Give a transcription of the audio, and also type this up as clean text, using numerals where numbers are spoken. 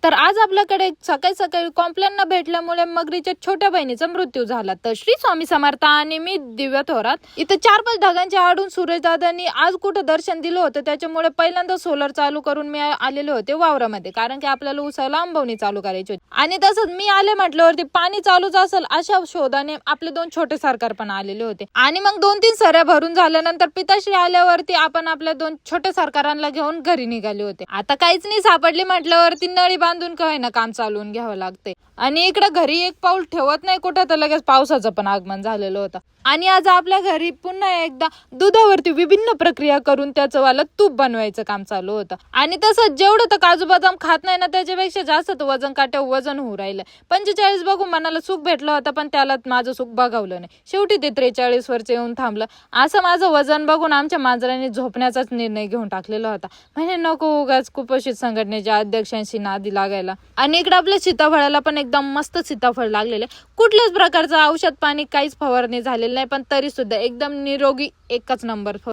तर आज आपल्याकडे सकाळी सकाळी कॉम्प्लेन न भेटल्यामुळे मगरीच्या छोट्या बहिणीचा मृत्यू झाला. तर श्री स्वामी समर्थ आणि मी दिव्या थोरात. इथं 4-5 ढगांच्या आडून सुरेशदादांनी आज कुठं दर्शन दिलं होतं, त्याच्यामुळे पहिल्यांदा सोलर चालू करून मी आलेले होते वावरामध्ये, कारण की आपल्याला उसाला आंबवणी चालू करायची होती. आणि तसंच मी आले म्हटल्यावरती पाणी चालूच असेल अशा शोधाने आपले 2 छोटे सरकार पण आलेले होते. आणि मग 2-3 सऱ्या भरून झाल्यानंतर पिताश्री आल्यावरती आपण आपल्या 2 छोट्या सरकारांना घेऊन घरी निघाले होते. आता काहीच नाही सापडली म्हटल्यावरती नळी बांधून काय ना काम चालवून घ्यावं लागते. आणि इकडे घरी एक पाऊल ठेवत नाही कुठं, तर लगेच पावसाचं पण आगमन झालेलं होतं. आणि आज आपल्या घरी पुन्हा एकदा दुधावरती विभिन्न प्रक्रिया करून त्याचं वाला तूप बनवायचं काम चालू होतं. आणि तसंच जेवढं तर काजू बदाम खात नाही ना, त्याच्यापेक्षा जास्त वजन काट्यावर वजन होऊ राहिलं. 45 बघून मनाला सुख भेटलं होतं, पण त्याला माझं सुख बघावलं नाही. शेवटी ते 43 वरच येऊन थांबलं. असं माझं वजन बघून आमच्या मांजराने झोपण्याचाच निर्णय घेऊन टाकलेला होता. म्हणजे नको उगाच कुपोषित संघटनेच्या अध्यक्षांशी नादी लागायला. आणि इकडे आपल्या सीताफळाला पण एकदम मस्त सीताफळ लागलेले. कुठल्याच प्रकारचं औषध पाणी काहीच फवारणी झालेलं नाही, पण तरी सुद्धा एकदम निरोगी एकच नंबर